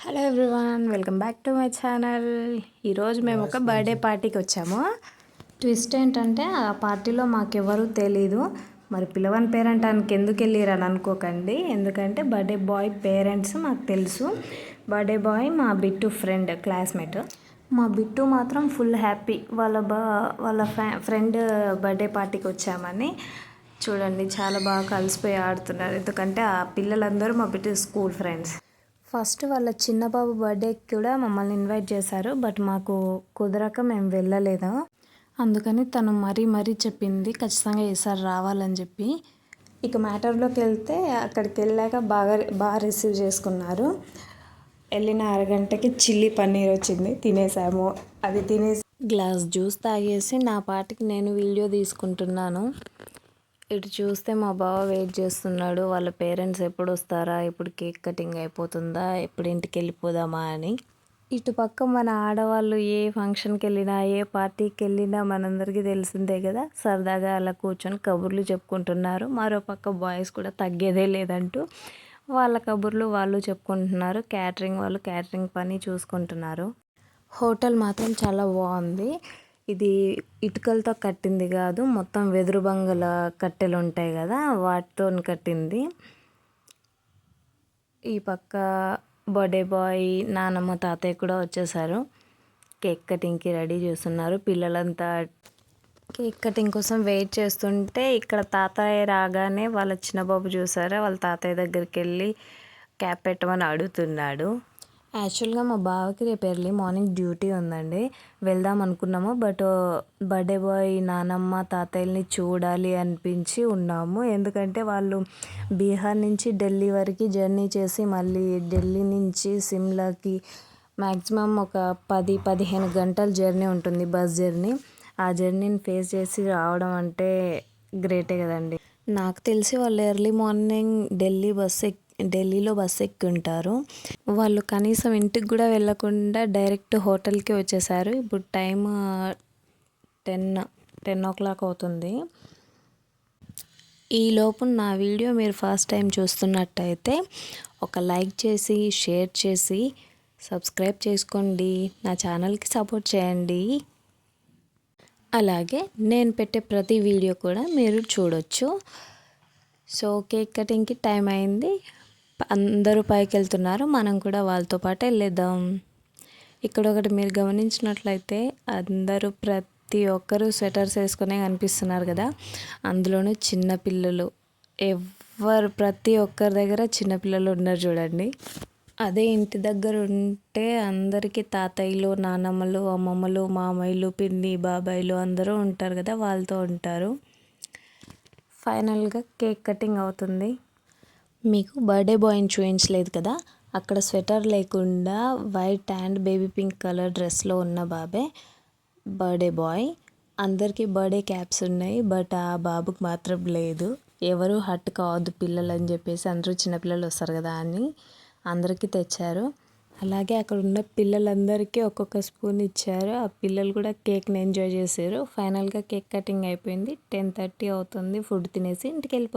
Hello everyone, welcome back to my channel. ఈరోజు మేము ఒక బర్త్డే పార్టీకి వచ్చాము. ట్విస్ట్ ఏంటంటే ఆ పార్టీలో మాకెవరూ తెలీదు. మరి పిలవని పేరెంటానికి ఎందుకు వెళ్ళిరని అనుకోకండి. ఎందుకంటే బర్త్డే బాయ్ పేరెంట్స్ మాకు తెలుసు. బర్త్డే బాయ్ మా బిట్టు ఫ్రెండ్, క్లాస్మేట్. మా బిట్టు మాత్రం ఫుల్ హ్యాపీ వాళ్ళ ఫ్రెండ్ బర్త్డే పార్టీకి వచ్చామని. చూడండి, చాలా బాగా కలిసిపోయి ఆడుతున్నారు. ఎందుకంటే ఆ పిల్లలందరూ మా బిట్టు స్కూల్ ఫ్రెండ్స్. ఫస్ట్ వాళ్ళ చిన్న బాబు బర్త్డేకి కూడా మమ్మల్ని ఇన్వైట్ చేశారు. బట్ మాకు కుదరక మేము వెళ్ళలేదు. అందుకని తను మరీ చెప్పింది ఖచ్చితంగా ఈసారి రావాలని చెప్పి. ఇక మ్యాటర్లోకి వెళ్తే అక్కడికి వెళ్ళాక బాగా రిసీవ్ చేసుకున్నారు. వెళ్ళిన అరగంటకి చిల్లీ పన్నీర్ వచ్చింది, తినేసాము. అది తినేసి గ్లాస్ జ్యూస్ తాగేసి నా పాటికి నేను వీడియో తీసుకుంటున్నాను. ఇటు చూస్తే మా బావ వెయిట్ చేస్తున్నాడు. వాళ్ళ పేరెంట్స్ ఎప్పుడు వస్తారా, ఎప్పుడు కేక్ కటింగ్ అయిపోతుందా, ఎప్పుడు ఇంటికి వెళ్ళిపోదామా అని. ఇటు పక్క మన ఆడవాళ్ళు ఏ ఫంక్షన్కి వెళ్ళినా, ఏ పార్టీకి వెళ్ళినా మనందరికీ తెలిసిందే కదా, సరదాగా అలా కూర్చొని కబుర్లు చెప్పుకుంటున్నారు. మరో పక్క బాయ్స్ కూడా తగ్గేదే లేదంటూ వాళ్ళ కబుర్లు వాళ్ళు చెప్పుకుంటున్నారు. క్యాటరింగ్ వాళ్ళు క్యాటరింగ్ పని చూసుకుంటున్నారు. హోటల్ మాత్రం చాలా బాగుంది. ఇది ఇటుకలతో కట్టింది కాదు, మొత్తం వెదురు బంగళ కట్టెలు ఉంటాయి కదా, వాటితో కట్టింది. ఈ పక్క బర్త్డే బాయ్, నానమ్మ, తాతయ్య కూడా వచ్చేసారు. కేక్ కటింగ్కి రెడీ చేస్తున్నారు. పిల్లలంతా కేక్ కటింగ్ కోసం వెయిట్ చేస్తుంటే ఇక్కడ తాతయ్య రాగానే వాళ్ళ చిన్న బాబు చూసారా, వాళ్ళ తాతయ్య దగ్గరికి వెళ్ళి క్యాప్ పెట్టమని అడుగుతున్నాడు. యాక్చువల్గా మా బావకి రేపు ఎర్లీ మార్నింగ్ డ్యూటీ ఉందండి. వెళ్దాం అనుకున్నాము. బట్ బర్త్డే బాయ్, నానమ్మ, తాతయ్యని చూడాలి అనిపించి ఉన్నాము. ఎందుకంటే వాళ్ళు బీహార్ నుంచి ఢిల్లీ వరకు జర్నీ చేసి మళ్ళీ ఢిల్లీ నుంచి సిమ్లాకి మ్యాక్సిమం ఒక 10-15 గంటల జర్నీ ఉంటుంది, బస్ జర్నీ. ఆ జర్నీని ఫేస్ చేసి రావడం అంటే గ్రేటే కదండి. నాకు తెలిసి వాళ్ళు ఎర్లీ మార్నింగ్ ఢిల్లీలో బస్సు ఎక్కి ఉంటారు. వాళ్ళు కనీసం ఇంటికి కూడా వెళ్ళకుండా డైరెక్ట్ హోటల్కి వచ్చేసారు. ఇప్పుడు టైం 10 అవుతుంది. ఈలోపు నా వీడియో మీరు ఫస్ట్ టైం చూస్తున్నట్టయితే ఒక లైక్ చేసి, షేర్ చేసి, సబ్స్క్రైబ్ చేసుకోండి. నా ఛానల్కి సపోర్ట్ చేయండి. అలాగే నేను పెట్టే ప్రతి వీడియో కూడా మీరు చూడొచ్చు. సో కేక్ కటింగ్కి టైం అయింది. అందరూ పైకి వెళ్తున్నారు. మనం కూడా వాళ్ళతో పాటు వెళ్ళేద్దాం. ఇక్కడ ఒకటి మీరు గమనించినట్లయితే ప్రతి ఒక్కరూ స్వెటర్స్ వేసుకునే కనిపిస్తున్నారు కదా, అందులోనూ చిన్నపిల్లలు. ప్రతి ఒక్కరి దగ్గర చిన్నపిల్లలు ఉన్నారు చూడండి. అదే ఇంటి దగ్గర ఉంటే అందరికీ తాతయ్యలు, నానమ్మలు, అమ్మమ్మలు, మామయ్యలు, పిన్ని, బాబాయ్లు అందరూ ఉంటారు కదా, వాళ్ళతో ఉంటారు. ఫైనల్గా కేక్ కటింగ్ అవుతుంది. మీకు బర్త్డే బాయ్ని చూపించలేదు కదా, అక్కడ స్వెటర్ లేకుండా white and baby pink colour డ్రెస్లో ఉన్న బాబే బర్త్డే బాయ్. అందరికీ బర్త్డే క్యాప్స్ ఉన్నాయి, బట్ ఆ బాబుకి మాత్రం లేదు. ఎవరు హట్ కావద్దు పిల్లలు అని చెప్పేసి అందరూ చిన్నపిల్లలు వస్తారు కదా అని అందరికీ తెచ్చారు. అలాగే అక్కడ ఉన్న పిల్లలందరికీ ఒక్కొక్క స్పూన్ ఇచ్చారు. ఆ పిల్లలు కూడా కేక్ని ఎంజాయ్ చేశారు. ఫైనల్గా కేక్ కటింగ్ అయిపోయింది. 10:30 అవుతుంది. ఫుడ్ తినేసి ఇంటికి వెళ్ళిపోతాం.